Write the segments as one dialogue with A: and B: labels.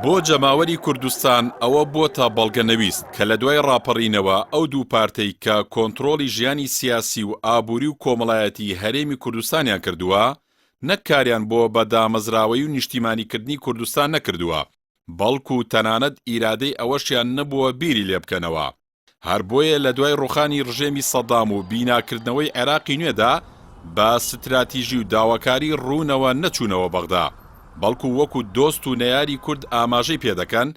A: بۆ جەماوەری کوردستان ئەوە بۆتە بەڵگەنەویست کە لە دوای ڕاپەڕینەوە ئەو دوو پارتەی کە کۆنتڕۆڵی ژیانی سیاسی و ئابووری و کۆمەڵایەتی هەرێمی کوردستانیان کردووە نەک کاریان بۆ بەدامەزراوەی و نیشتیمانیکردنی کوردستان نەکردووە، بەڵکو تەنانەت ئیرادەی ئەوەشیان نەبووە بیری لێ بکەنەوە. هەر بۆیە لە دوای ڕوخانی ڕژێمی سەدام و بیناکردنەوەی عێراقی نوێدا بە ستراتیژی و داواکاری ڕوونەوە نەچوونەوە بەغدا، بەڵکو وەکو دۆست و نەیاری کورد ئاماژەی پێدەکەن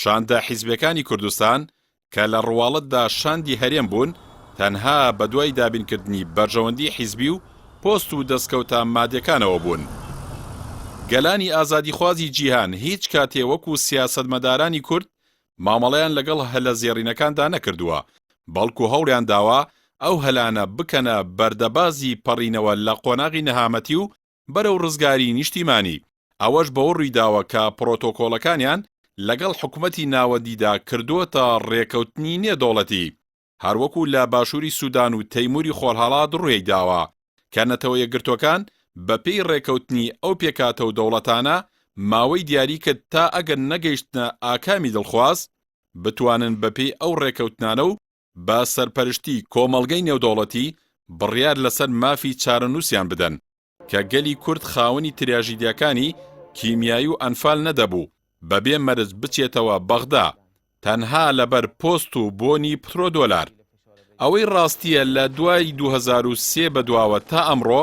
A: شاندا حیزبەکانی کوردستان کە لە ڕواڵەتدا شاندی هەرێم بوون تەنها بە دوای دابینکردنی بەرژەوەندی حیزبی و پۆست و دەستکەوتە مادیەکانەوە بوون. گەلانی ئازادیخوازی جیهان هیچ کاتێ وەکو سیاسەتمەدارانی کورد مامەڵەیان لەگەڵ هەلە زێڕینەکاندا نەکردووە، بەڵکو هەوڵیان داوە ئەو هەلانە بکەنە بەردەبازی پەڕینەوە لە قۆناغی نەهامەتی و بەرەو ڕزگاری نیشتیمانی. ئەوەش بەوە ڕوویداوە کە پڕۆتۆکۆڵەکانیان لەگەڵ حکوومەتی ناوەندیدا کردووەتە ڕێکەوتنی نێدۆڵەتی، هەروەکو لە باشووری سوودان و تەیموری خۆرهەڵات ڕوویداوە کە نەتەوە یەکگرتوەکان بەپێی ڕێکەوتنی ئەو پێکاتە و دەوڵەتانە ماوەی دیاری کرد تا ئەگەر نەگەیشتنە ئاکامی دڵخواز بتوانن بەپێی ئەو ڕێکەوتنانە و بە سەرپەرشتی کۆمەڵگەی نێودەوڵەتی بڕیار لەسەر مافی چارەنووسیان بدەن کە گەلی کورد خاوەنی تریاژیدیەکانی کیمیایی و ئەنفال نەدەبوو بەبێ مەرج بچێتەوە بەغدا تەنها لەبەر پۆست و بۆنی پترۆدۆلار. ئەوەی ڕاستیە لە دوای 2003 بەدواوە تا ئەمڕۆ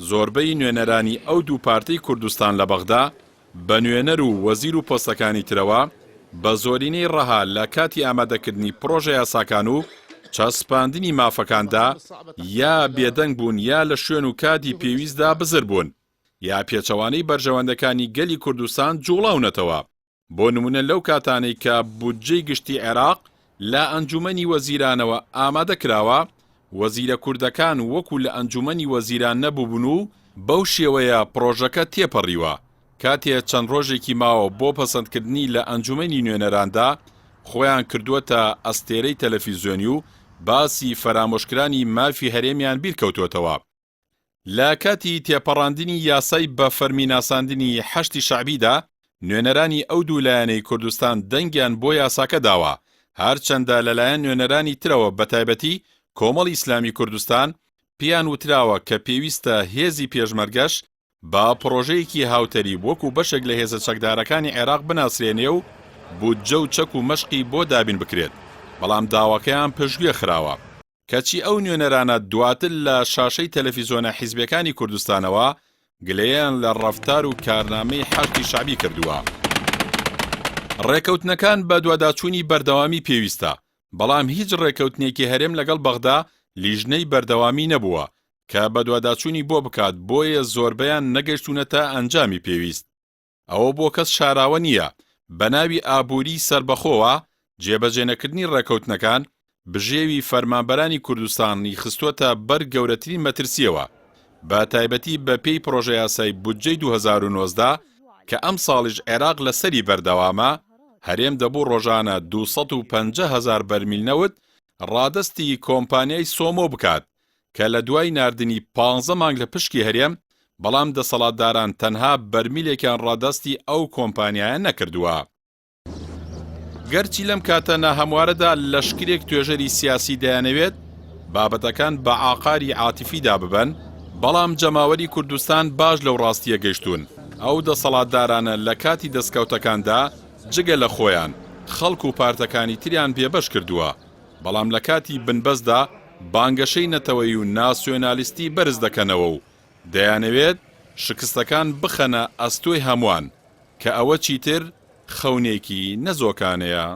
A: زۆربەی نوێنەرانی ئەو دوو پارتەی کوردستان لە بەغدا بە نوێنەر و وەزیر و پۆستەکانی ترەوە بە زۆرینەی ڕەها لە کاتی ئامادەکردنی پرۆژە یاساکان و چەسپاندنی مافەکاندا یا بێدەنگ بوون یا لە شوێن و کاتی پێویستدا بزر بوون یا پێچەوانەی بەرژەوەندەکانی گەلی کوردستان جوڵاونەتەوە. بۆ نمونە لەو کاتانەی کە بودجەی گشتی عێراق لە ئەنجومەنی وەزیرانەوە ئامادە کراوە، وەزیرە کوردەکان وەکو لە ئەنجومەنی وەزیران نەبووبوون و بەو شێوەیە پرۆژەکە تێپەڕیوە. کاتێ چەند ڕۆژێکی ماوە بۆ پەسەندکردنی لە ئەنجومەنی نوێنەراندا خۆیان کردووەتە ئەستێرەی تەلەڤیزیۆنی و باسی فەرامۆشکرانی مافی هەرێمیان بیرکەوتوێتەوە. لە کاتی تێپەڕاندنی یاسای بە فەرمیناساندنی حەشتی شەعبیدا نوێنەرانی ئەو دوو لایەنەی کوردستان دەنگیان بۆ یاساکە داوە، هەرچەندە لەلایەن نوێنەرانی ترەوە بەتایبەتی کۆمەڵی ئیسلامی کوردستان پیان وتراوە کە پێویستە هێزی پێشمەرگەش با پرۆژەیەکی هاوتەری وەکو بەشێک لە هێزە چەکدارەکانی عێراق بناسرێنێ و بودجە و چەک و مەشقی بۆ دابین بکرێت، بەڵام داواکەیان پشتگوێ خراوە. کەچی ئەو نوێنەرانە دواتر لە شاشەی تەلەڤیزۆنە حیزبەکانی کوردستانەوە گلەیان لە ڕەفتار و کارنامەی حەشتی شەعبی کردووە. ڕێکەوتنەکان بە دواداچوونی بەردەوامی پێویستە، بەڵام هیچ ڕێکەوتنێکی هەرێم لەگەڵ بەغدا لیژنەی بەردەوامی نەبووە کە بە دواداچوونی بۆ بکات، بۆیە زۆربەیان نەگەیشتونەتە ئەنجامی پێویست. ئەوە بۆ کەس شاراوە نییە. بە ناوی ئابووری سربەخۆوە جێبەجێنەکردنی ڕێکەوتنەکان بژێوی فەرمانبەرانی کوردستانی خستووەتە بەر گەورەترین مەترسیەوە، بە تایبەتی بە پێی پرۆژە یاسای بودجەی 2019 کە ئەم ساڵیش عێراق لەسەری بەردەوامە هەرێم دەبوو ڕۆژانە 250,000 بەرمیل نەوت ڕادستی کۆمپانیای سۆمۆ بکات کە لە دوای ناردنی 15 مانگ لە پشکی هەرێم، بەڵام دەسەڵاتداران تەنها بەرمیلێکیان ڕادستی ئەو کۆمپانیایە نەکردووە. گەرچی لەم کاتە ناهەموارەدا لەشکرێک توێژەری سیاسی دەیانەوێت بابەتەکان بە عاقاری عاتیفیدا ببەن، بەڵام جەماوەری کوردستان باش لەو ڕاستیە گەیشتوون. ئەو دەسەڵاتدارانە لە کاتی دەستکەوتەکاندا جگە لە خۆیان خەڵک و پارتەکانی تریان بێبەش کردووە، بەڵام لە کاتی بنبەستدا بانگەشەی نەتەوەی و ناسیۆنالیستی بەرز دەکەنەوە و دەیانەوێت شکستەکان بخەنە ئەستۆی هەمووان کە ئەوە چیتر خەونێکی نەزۆکانەیە.